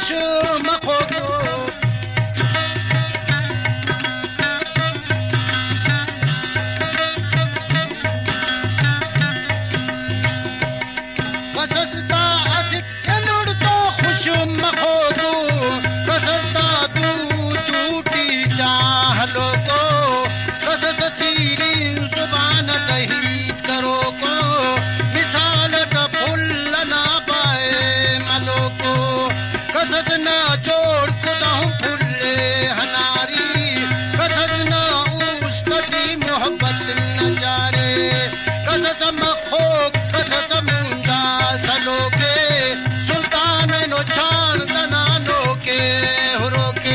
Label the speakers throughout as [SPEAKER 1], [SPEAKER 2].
[SPEAKER 1] खुश मखो कसस्ता असिकनुड़ तो खुश मखो कसस्ता तू टूटी चाह लो को कसत चीरीन सुबान कही करो को मिसाल फुल ना पाए मलो को कसस ना जोड़ कुदाहूं फुले हनारी कसस ना उस्तटी मोहब्बत नजारे कसस मखो कसस मुंजा सलो के सुल्तान नो छान जनानो के हुरो के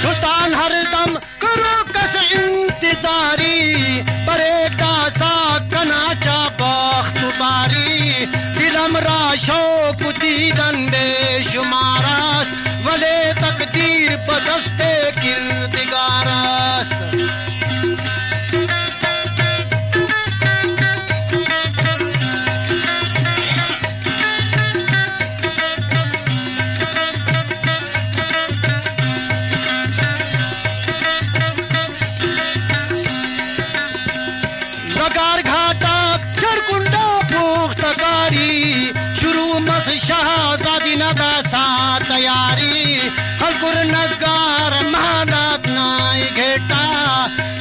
[SPEAKER 1] सुल्तान हरदम करो कस इंतजारी परेटा सा कनाचा बख्त बारी दिलम राशो कुदीदन बेशुमारस वले तकदीर बदस्ते किरदिगारस्त नगार घाटा चरकुंडा पुख्तकारी शुरू मस शहजादी नदा सा तैयारी हलकुर नगार महालात नाई घेटा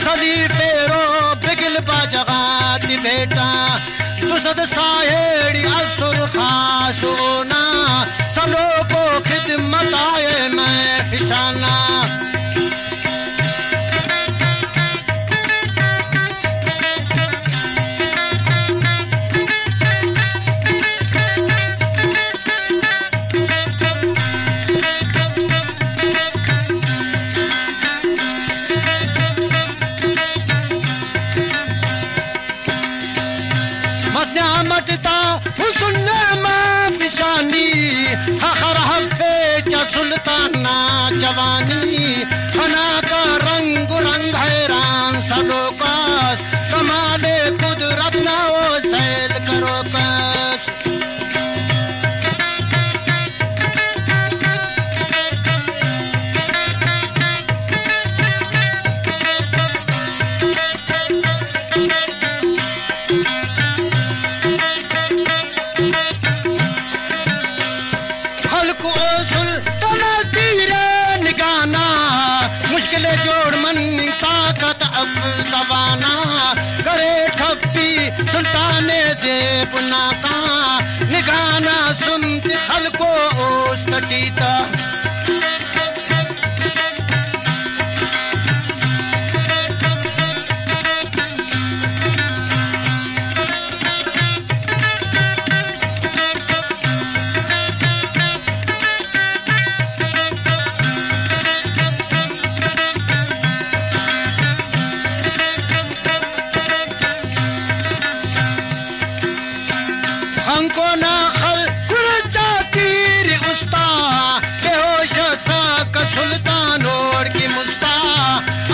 [SPEAKER 1] सली फेरो बिगल बाजगात बेटा तुसद साहेड़ी असुर खासोना सलो को खिदमत आए मैं फिशाना मटता हुस्न माफिशानी हखर हफे च सुल्ताना जवानी फना का रंग रंग हैरान सलो कस कमाले कुदरत ना ओ सैल करो कस मुश्किल जोड़ मन ताकत अफजवाना करे ठप्पी सुल्ताने से पुनाका निगाना सुनती हलको ओस्तटीता हमको ना खल कुल जातीर उस्ता बेहोश सा का सुल्तान और की मुस्ता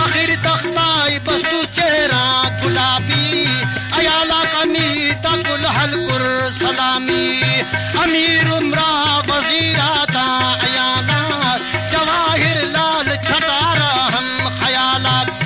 [SPEAKER 1] आखिर तख्ताई बस्तु चेहरा गुलाबी अयाला कमी तकुल हलकुर सलामी अमीर उमरा वजीरा था अयाला जवाहिर लाल छटारा हम खयालात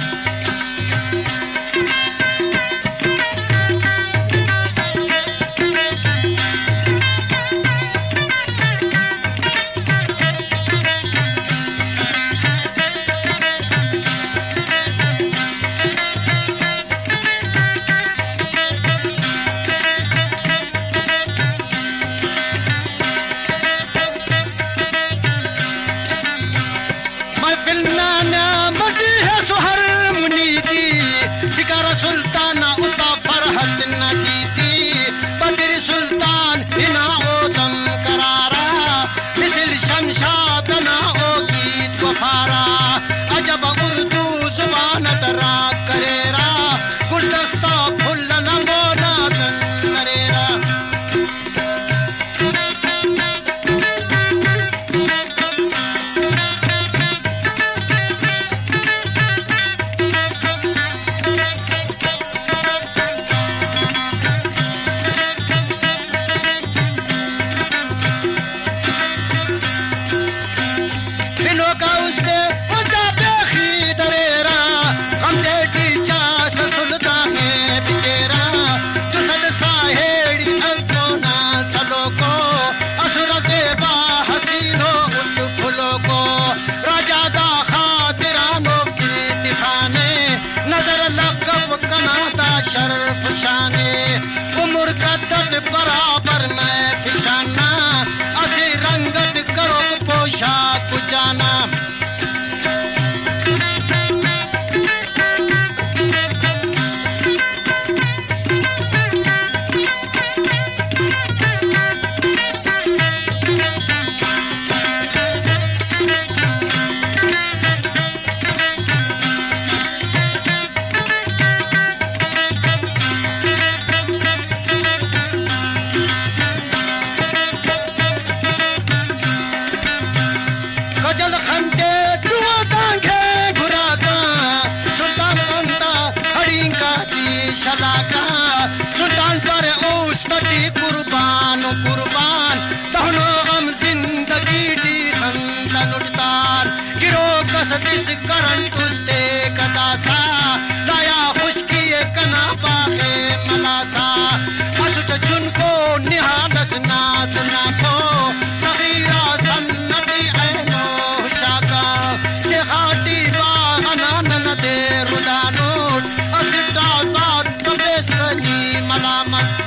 [SPEAKER 1] बराबर मैं फिशाना असी रंगत करो पोशाक जाना गजल खंडे दुआ दांगे घुरागा सुल्तान बंदा हड़ींगा दी शलाका सुल्तान पर उस्तटी कुर्बान कुर्बान तहनो हम जिंदगी दी खंदन उड़तान गिरो कसदिस करन तुस्ते कदासा लाया खुशकी कना बागे मलासा असुट चुनको निहादस ना सुना को सगीरा सन्नती ऐनो शाका से हाटी बाहना नन दे रुदानोट असटा साथ कबेसनी मलामत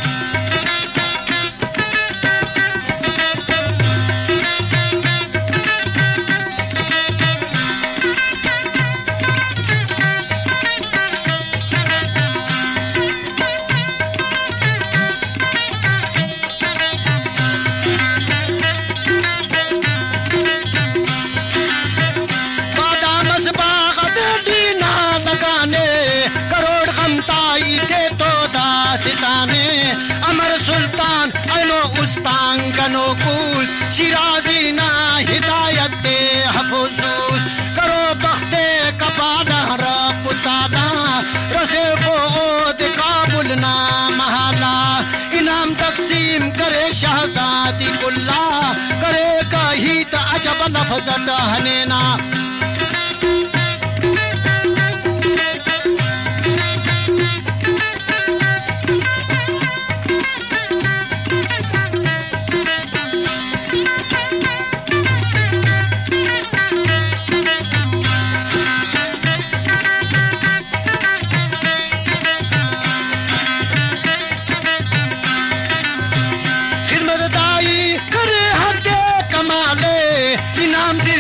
[SPEAKER 1] अमर सुल्तान अनो उस्तांगनो कूस शिराजी ना हिदायत दे हफूजूस करो बख्ते कपादा रपुतादा रसे फोद काबुल ना महाला इनाम तकसीम करे शहजादी कुल्ला करे कही त अजब लफ्ज़ हने ना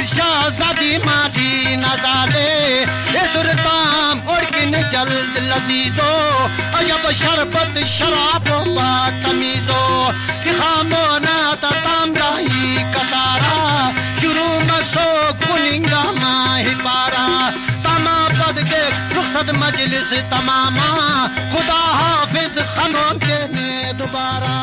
[SPEAKER 1] शाहजादी मादी नजाले ये सुरताम उड़किन जल्द लजीजो अजब शरबत शराबो बा तमीजो दिखामो ना तामराही कतारा शुरू मसो कुनिंगा माही पारा तमा पद के रुखसत मजलिस तमामा खुदा हाफिज खनों के ने दोबारा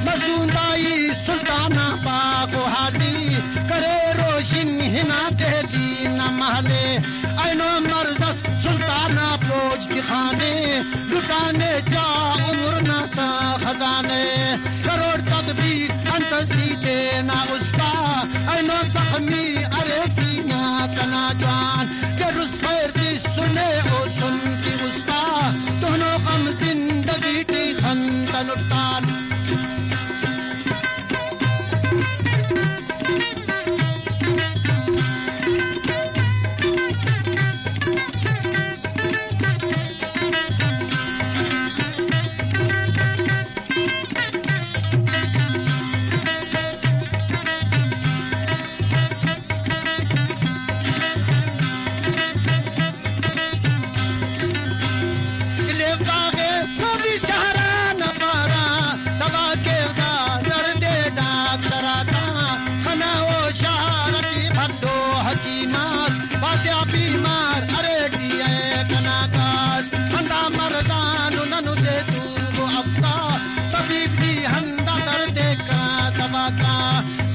[SPEAKER 1] मजूंदाई सुल्ताना बागो हाली करे रोशिन हिना दे दी न महले ऐनो मर्जस सुल्ताना पोज दिखाने लुटाने जा उम्र ना था खजाने करोड़ तदबीर अंत सीधे ना उस्ता ऐनो जख्मी अरे सीना तना जान जरुस खैर दी सुने ओ सुन की उस्ता दोनों कम जिंदगी की खंदन उठान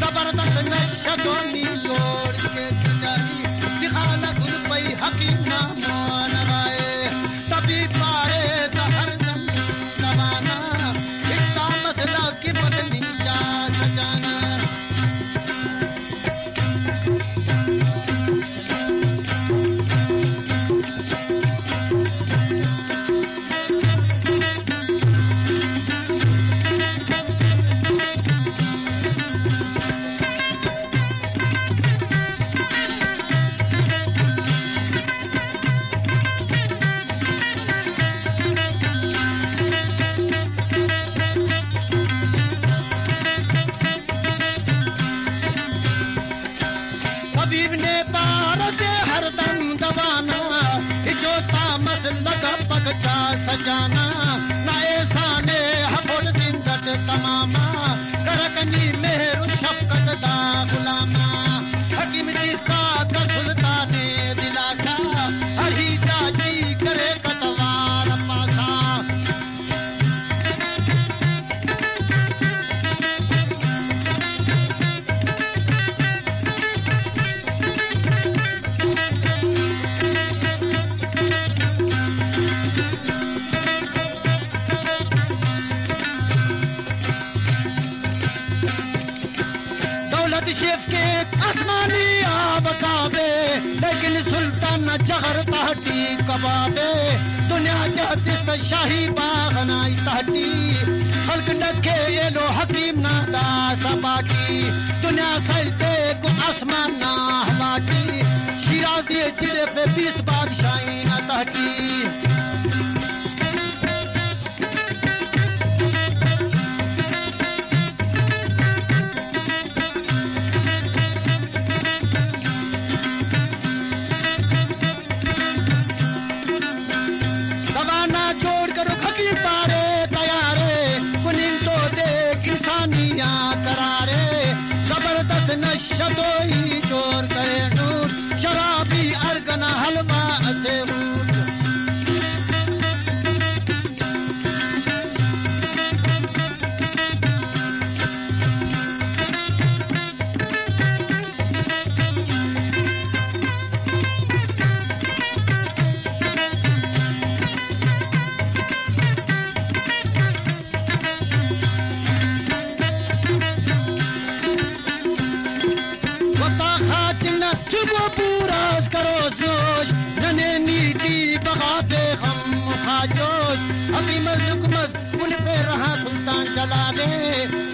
[SPEAKER 1] जबरदस्त नशा चा सजाना ना ऐसा ने हफुल जिंदत तमामा करकनी मेहर शफकत दा गुलामा हकीम दी साथ सुल्ताने दिलासा हरी ताजी करे कतवार पासा शेफ के आसमानी आबकाबे लेकिन सुल्तान जगर तहटी कबाबे दुनिया जहतिस्त शाही बागनाई तहटी खल्क नखे एलो हकीम ना दा सबाटी दुनिया सलते को आसमान ना हवाटी शिराजी जिले पे 20 बादशाही ना तहटी नशदोई चोर करे नूर शराबी अरगना हलवा से वो पूरा करो जोश जने नीति बगा पे हम खाजोश अभी मज़लुकमस उन पे रहा सुल्तान चला ले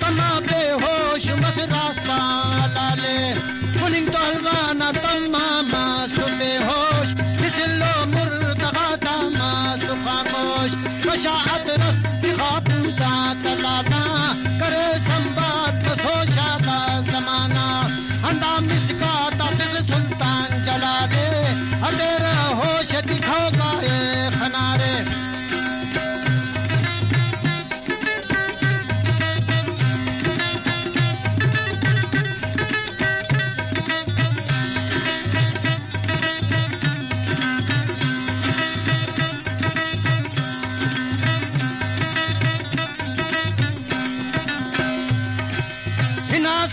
[SPEAKER 1] तमा पे होश मस रास्ता ला ले पुलिंग तो हलवाना तमामा सुबे होश मिसलो मुर्तगा तामा सुखामोश मशाअत रस दिखाबूसा तलाना करे संबात सोशा का जमाना अंदाम इसका तातिज सुल्तान चला ले अंधेरा होश दिखाओगा ये खनारे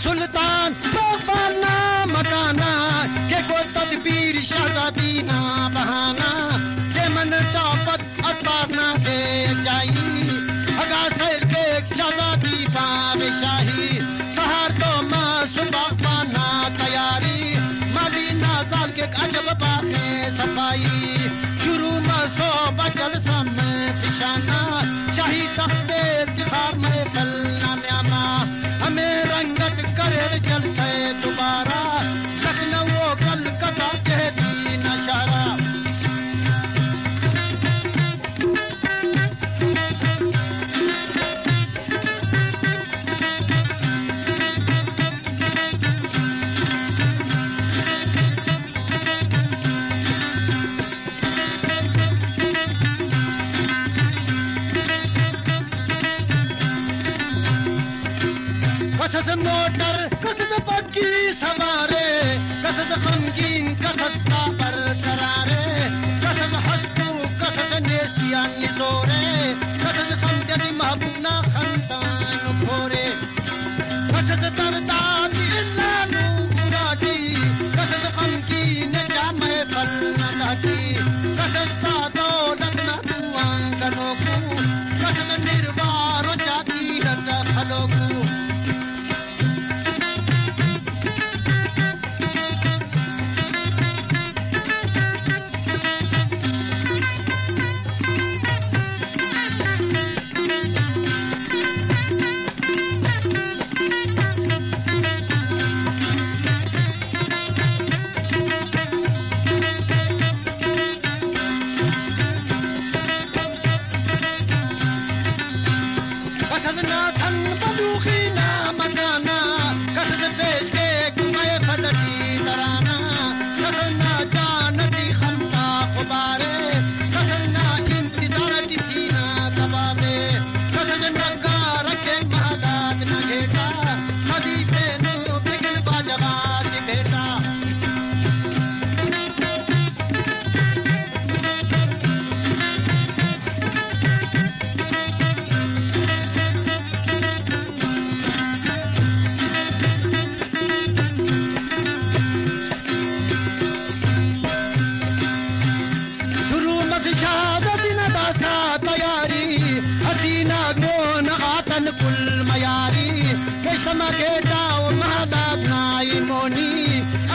[SPEAKER 1] सुल्तान बाबाना मकाना के को तदबीर शहजादी ना बहाना के मन ताकत अतवार ना दे जाई अगा सैल के शहजादी बावे शाही सहार तो माँ सुबह पाना तैयारी माली नाजाल के अजब बातें सफाई शुरू में सो बचल समय फिशाना शाही तख्ते तिखार में फलना न्यामा हमें रंगत करे जलसे दोबारा लखनऊ कलकत्ता के दीन नशारा कसस मोटर कसस पक्की सवारे कसस गमगीन कसस का बरकरारे कसस हस्तू कसस नेस्तिया निजोरे कसस खमदनी महबूना खंदान खोरे कसस तरदादी इल्लानू मुरादी कसस गमगीन जामे फल नदाटी कसस ता दौलत न दुआंगनों को कसस निर्वारो जाती रट खलों को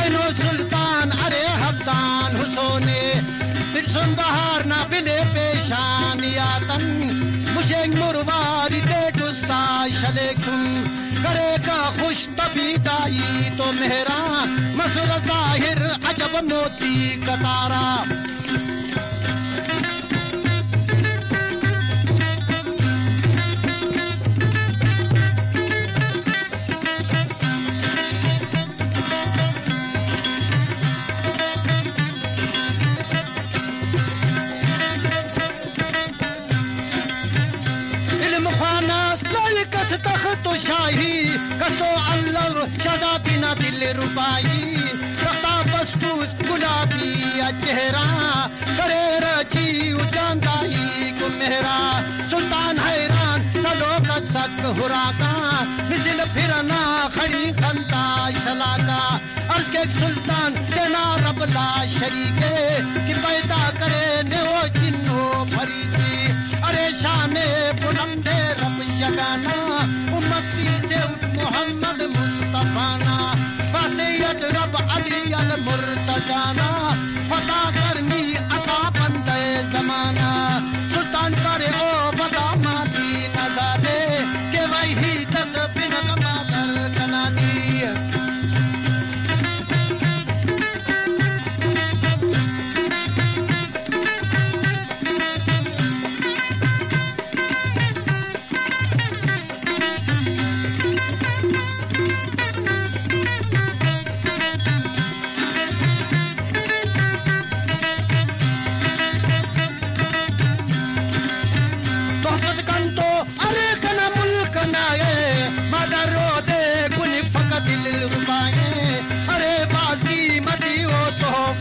[SPEAKER 1] ऐनो सुल्तान अरे हद्दान हुसोने बिरसुन बहार ना बिले पेशानियातन मुझे मुरवारी दे दुस्ता शलेकुम करेगा खुश तभी दाई तो मेहरा मसुर जाहिर अजब मोती कतारा तख्त शाही कसो अल्लव शहजादी ना दिल रुबाई तख्ता बस्तूस गुलाबी चेहरा करे रची उजांदाई को मेहरा सुल्तान हैरान सलो का सक हुराका मिसिल फिरना खड़ी खंता शलाका अर्ज के सुल्तान देना रबला शरीके कि पैदा करे ने वो जिन्नो फरीदी अरे शाने बुलंदे रब यगाना उम्मती से मोहम्मद मुस्तफाना फासियत रब अली अल मुर्तजाना फता करनी अता बंदे जमाना सुल्तान करे ओ वदा मादी नजारे के वही दस बिन कमादर कनानी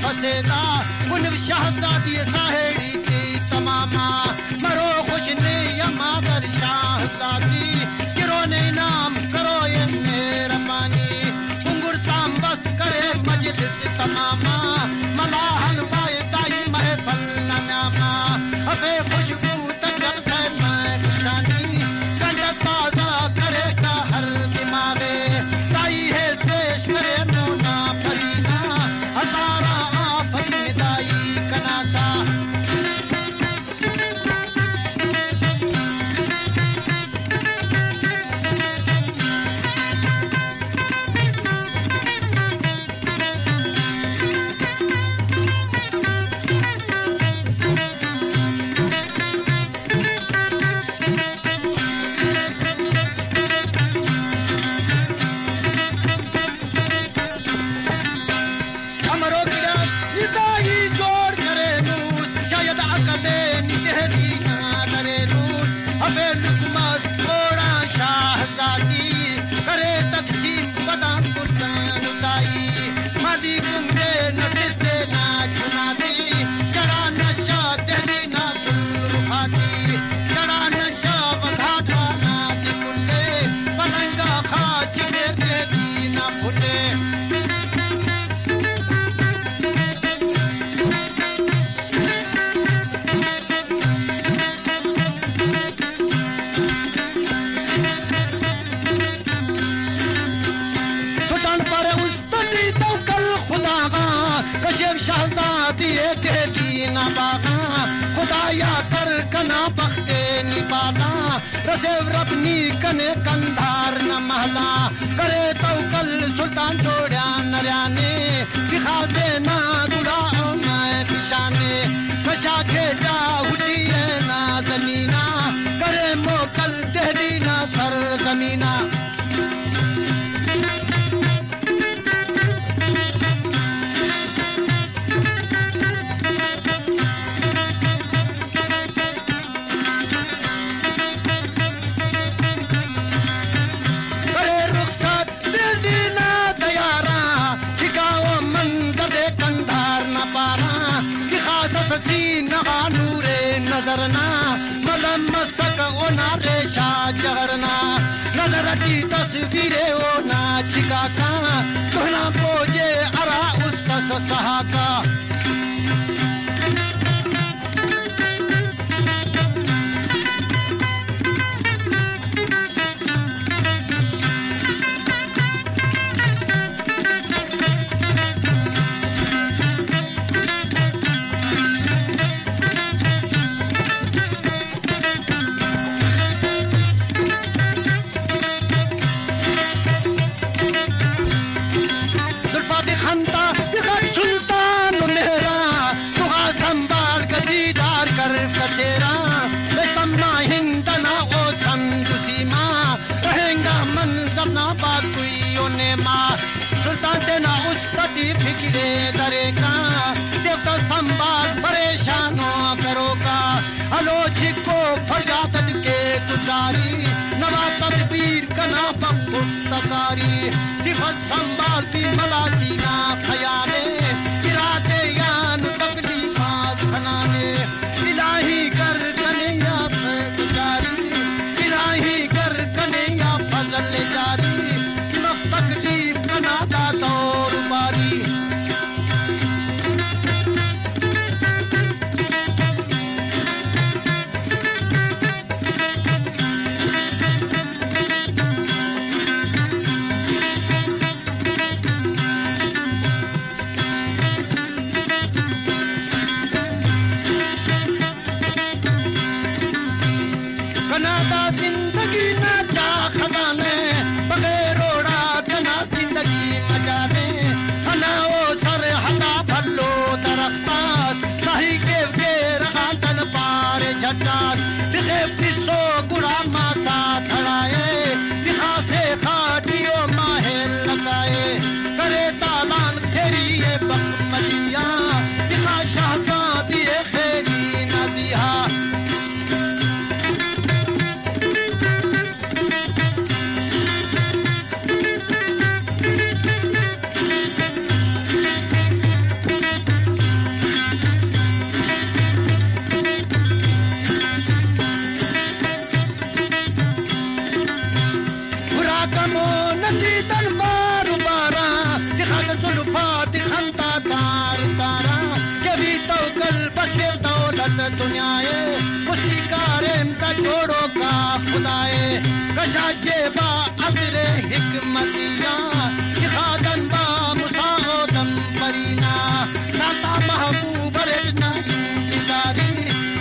[SPEAKER 1] फसेदा कुन शहजादी साहेड़ी की तमामा मरो खुश ने या मादर शहजादी किरो ने नाम करो ये मेरा पानी उंगुरताम बस करे मजलिस तमामा मला हलवाए दाई महफल नामा अबे खुशबू तजल से महफशानी कंड ताजा करे का हर दिमागे दाई है पेश करे मोना फरीना हजारा खुदाया कर कना बख्ते निबाला रसेव रबनी कने कंधार न महला करे तो कल सुल्तान जोड़ा नरियाने दिखासे ना गुड़ा मैं पिशाने कशा खेड़ा हुडी है ना जमीना करे मोकल दहली ना सर जमीना नूरे नजरना मलम मसक ओना रेशा जगरना नजर की तस्वीरें ओना चिकाका सोना बोझे अरा उस तस सहाका देना उस तटी फिक्रे दरे का देवता संभाल परेशानों करो का आलोचित को फरजादत के गुजारी नवा तदबीर कना तकारी दिफत संभाल भी मलासीना खयाले इरादे यान तकलीफात खनाने इलाही कर कने या गुजारी इलाही कर कने या फजल जारी नफ तकलीफ कना दा दौर बारी जिंदगी ना चा खजाने बगैर ओड़ा कना जिंदगी मजाने हना ओ सर हता भल्लो दरख्तास सही के रगातन पार झटास दिखे पिसो गुड़ा मासा थड़ाए दिखा से खाटियो माहेल लगाए करे तालान फेरी ये बखमलिया दिखा शहजादी खेरी नजिहा दुनियाए उसी कारेम का जोड़ो का खुदाए कशा जेबा अजरे हिकमतिया जिहादन बा मुसादम परीना नाता महबूब रेजना इंतजारी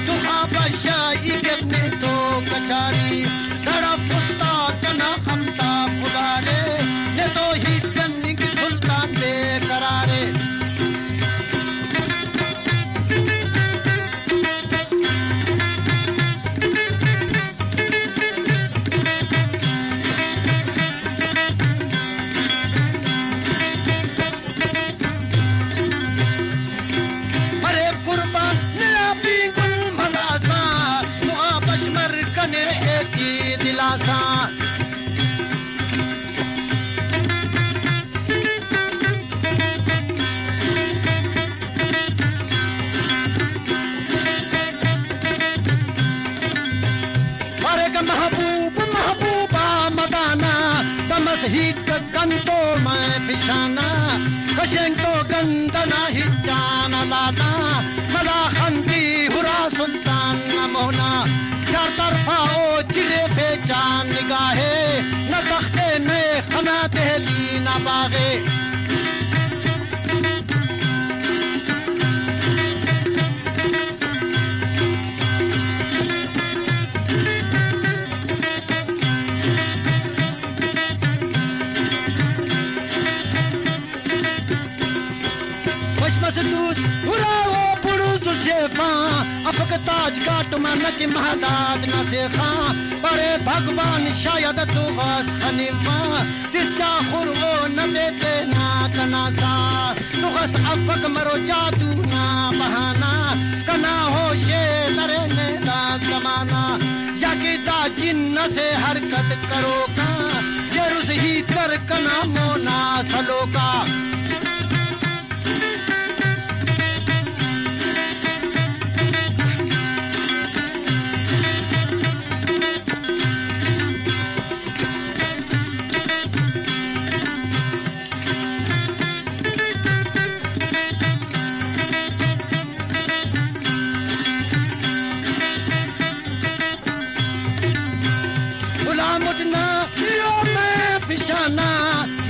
[SPEAKER 1] तुहा बशाई के तो कचारी तरफ उस्ताद ना हमता खुदारे ये तो ही जन्नी की सुल्तान दे करारे दिलासा महबूब महबूबा मदाना तमसहीद का गंतो मैं फिशाना कशें तो गंदना हिजाना लादा मला खंदी हुरा सुल्तान नमोना चार तरफा ओ चिरे फे जान निगाहे न तख्ते ने खना दहली न बागे अफक ताज काट मन की महदाद न सेखा परे भगवान शायद तू बस खनीमा तिस्चा खुर वो न देते ना कनासा तू बस अफक मरो जादू ना बहाना कना हो ये नरे ने दा जमाना या कि दा जिन्न से हरकत करो का ये रुस ही कर कना मोना सलो का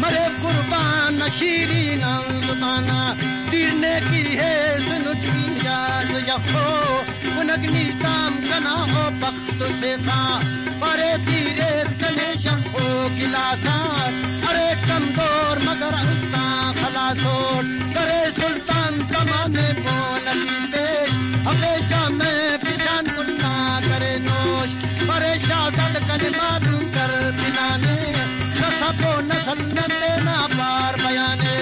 [SPEAKER 1] मरे कुर्बान शीरीन जुबाना तीरने की है सुनुती याद यखो पुनगनी ताम कना हो बख्त से खा परे तीरे कने शंखो गिलासा अरे कमजोर मगर उस्ता खलासोर करे सुल्तान तमाने बोलती दे अबे जामे फिशान कुन्ना करे नोश परे शाहजाद कने मालूम कर बिनाने सबो नसल न देना पार बयाने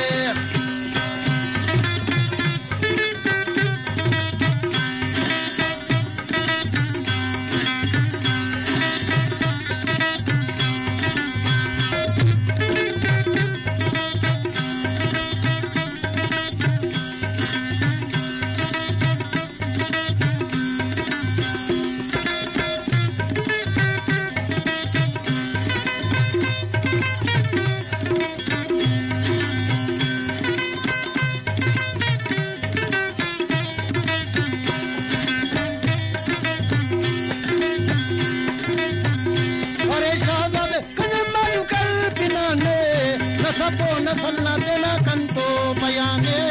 [SPEAKER 1] बयाने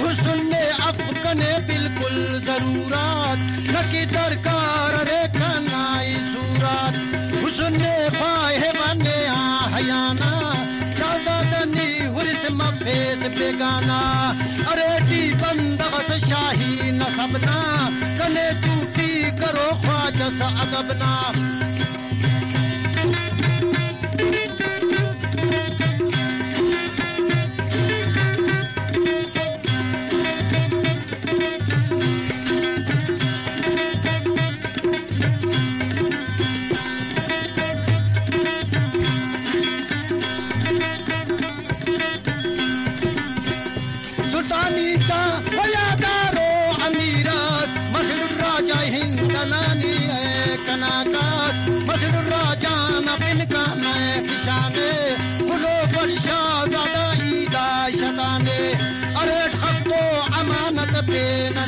[SPEAKER 1] हुस्न अफकने बिल्कुल जरूरत न की दरकार रे कनाई सूरत हुस्न ख्वाहे बने हयाना शाहजादनी हुरिस मफेस बेगाना अरे टी बंदगस शाही न सबना कने टूटी करो ख्वाजस अदबना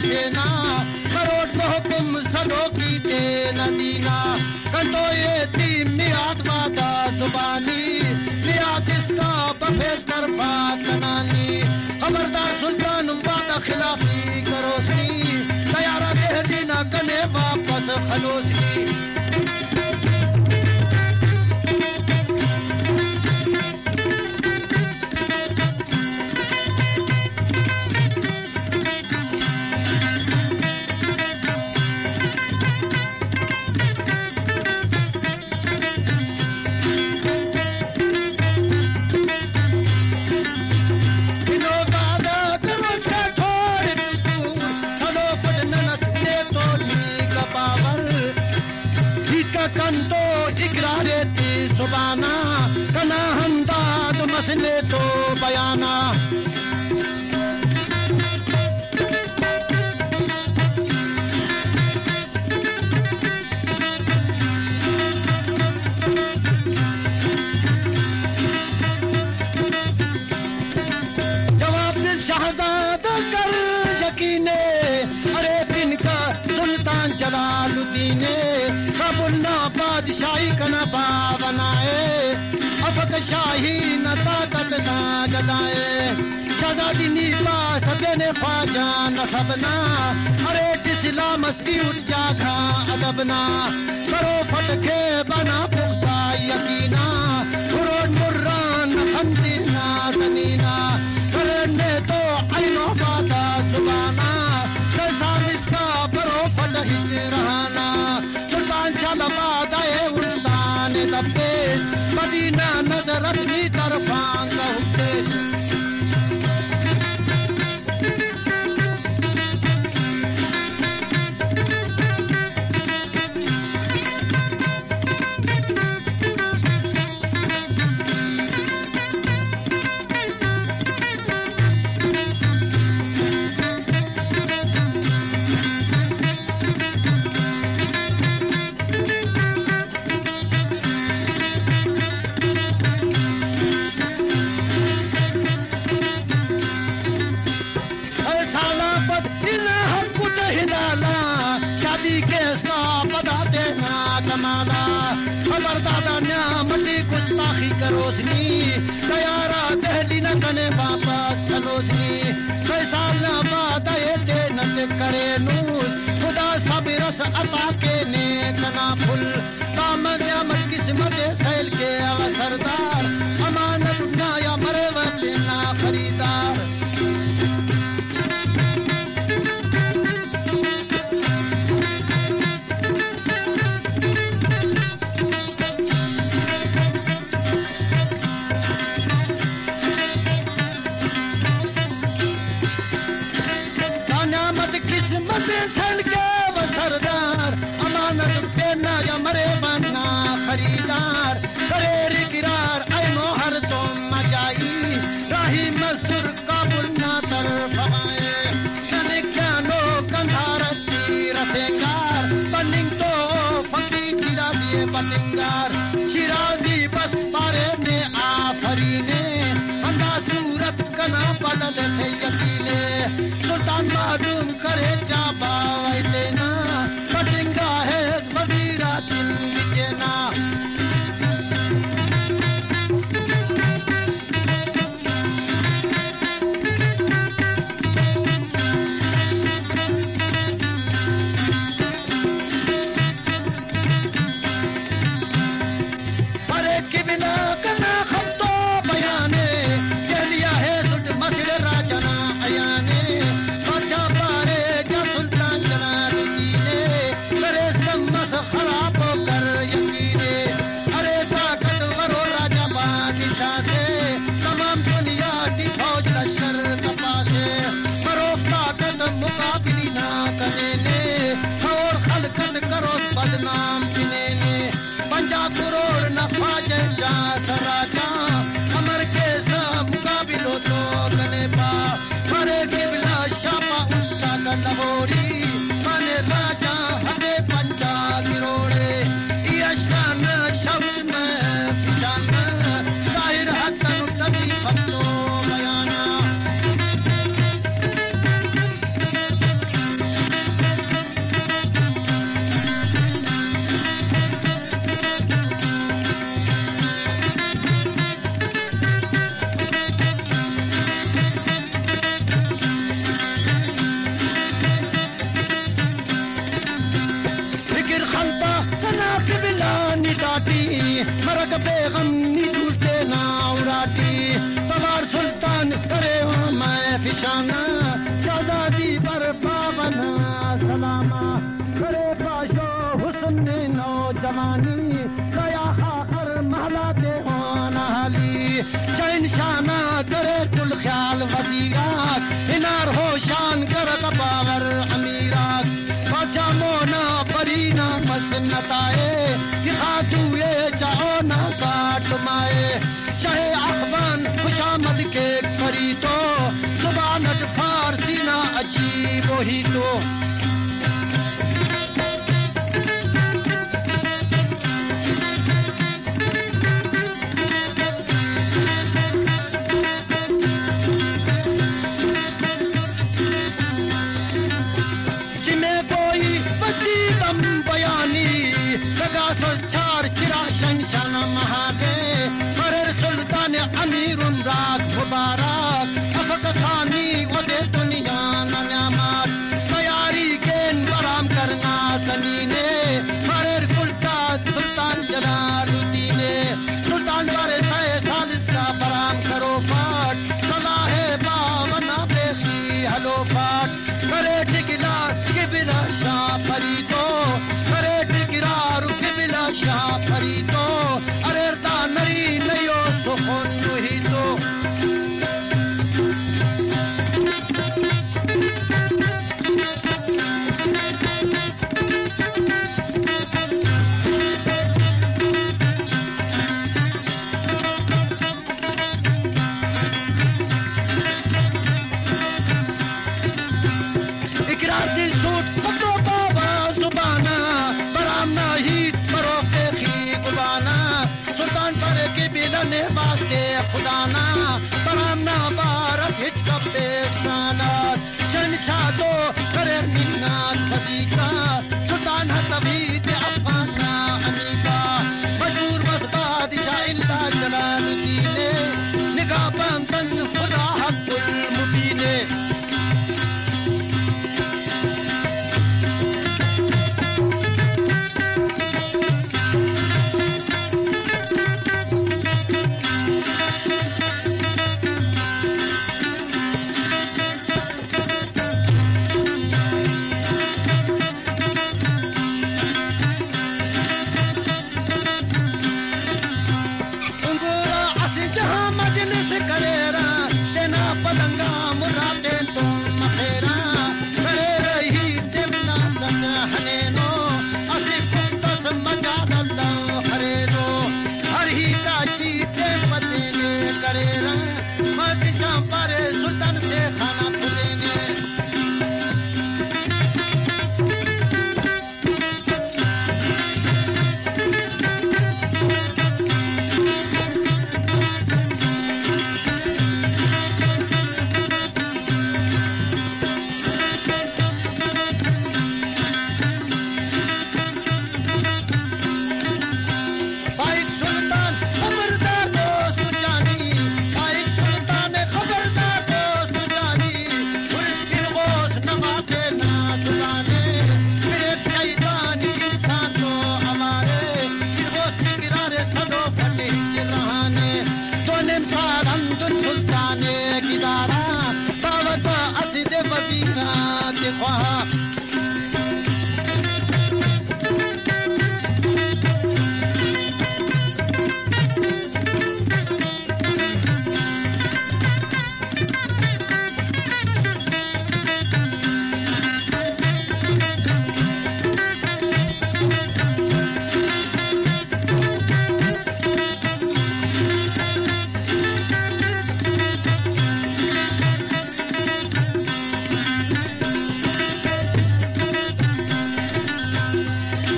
[SPEAKER 1] सेना करोड़ हुकुम सलो की ते नदीना कंटो ये तीन मियाद वादा जुबानी मियाद इसका बफेस तरफा कनानी खबरदार सुल्तान वादा खिलाफी करोसनी तैयारा दहली ना कने वापस खलोसनी सुबाना कना हमदाद मसले तो बयाना जवाब शहजाद कर यकीने अरे बिन का सुल्तान जलालुद्दीन कबुल्ला बादशाही कना बा बनाए अफक शाही न ताकत ना जलाए शहजादी नीपा सदने ख्वाजा न सबना अरे इस्लाम की उठ जागा अदबना करो फटके बना पुख्ता यकीना फुरोड मुर्रान खंदीना जनीना करने तो ऐनो फाता सुबाना सैसाम इसका बरो फट हिजराना सुल्तान शाहबाद आए उस्तान दबेश मदीना नजर अपनी तरफा कहतेश गुस्ताखी करोसनी तैयारा दहली न कने वापस कलोसनी कई साल बाद आए थे नट करे नूस खुदा सबरस अता के ने कना फुल कामद अमल किस्मत सैल के सरदार अमानत नाया मरे वते ना खरीदार सरदार अमानत देना या मरे बनना खरीदार करे किरार ऐनो हर तुम मजाई राही मजदूर काबुल ना तरफाए कनिकानो कंधारती रसेंगार बनिंग तो फकी चिराजी बनिंगार चिराजी बस पारे ने आफरीने अंदा सूरत कना बदल थे यकीले सुल्तान मालूम करे जाबा देना पटिंगा है वजीरा दिन विजेना गम नी झूलते ना उड़ाती तवार सुल्तान करे हो मैं फिशाना शहजादी पर पावना सलामा करे पाशो हुस्न नौजवानी गया खाकर महला दे हो नहाली चैन शाना करे तुल ख्याल वजीरात इनार हो शान कर बावर अमीरात बादशाह मोना परीना मसनताए दिखातुए चाहो ना काटमाए चाहे अखबान खुशामद के करी तो जुबानत फारसी ना अजीब ही तो अमीर राग मुबारक अफकसानी वदे दुनिया नयामत तैयारी के बराम करना सनीने मरेर कुलता सुल्तान जलालुद्दीन सुल्तान बारे सहे सालिस का बराम करो फाट सलाह बावना बेखी हलो फाट करे टिकला के बिला शाह फरी तो करे टिकरा रुख बिला शाह फरी तो अरे नरी नयो सुखन ही तो इकरार दिल सूट पकड़ो बाबा सुबाना बराम नहीं बरोके खी गुबाना सुल्तान पर के बिलने वास्ते खुदाना तरामना भारत हिचकप पेशानास शहनशाह तो करे मिन्नत फजीका सुल्तान हतवीद अफगाना अमीका मजबूर बस बादशाह इल्ला जलालुद्दीन निगाह बंद खुदा हकुल मुबीने सुल्तान से खाना पुदेने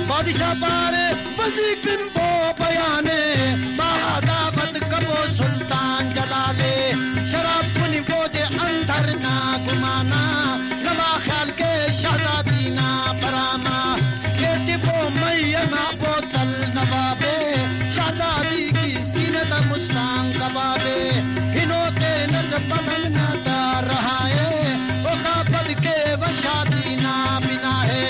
[SPEAKER 1] बादशाह पारे वजीर बिम्बो बयाने बादावत कबो सुल्तान जलाले शराब पुनी वो दे अंदर ना गुमाना नवा ख्याल के शहजादी ना बरामा केटी वो मैया ना बोतल नवाबे शहजादी की सीने दा मुस्तांग कबाबे हिनोते नद पलंग ना दार रहा है ओ काबद के वशादी ना बिना है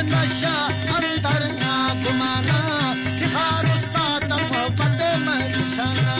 [SPEAKER 1] नशा अंदर ना घुमाना, दिखा रुस्ता मोहब्बत में निशाना।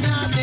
[SPEAKER 1] म्याद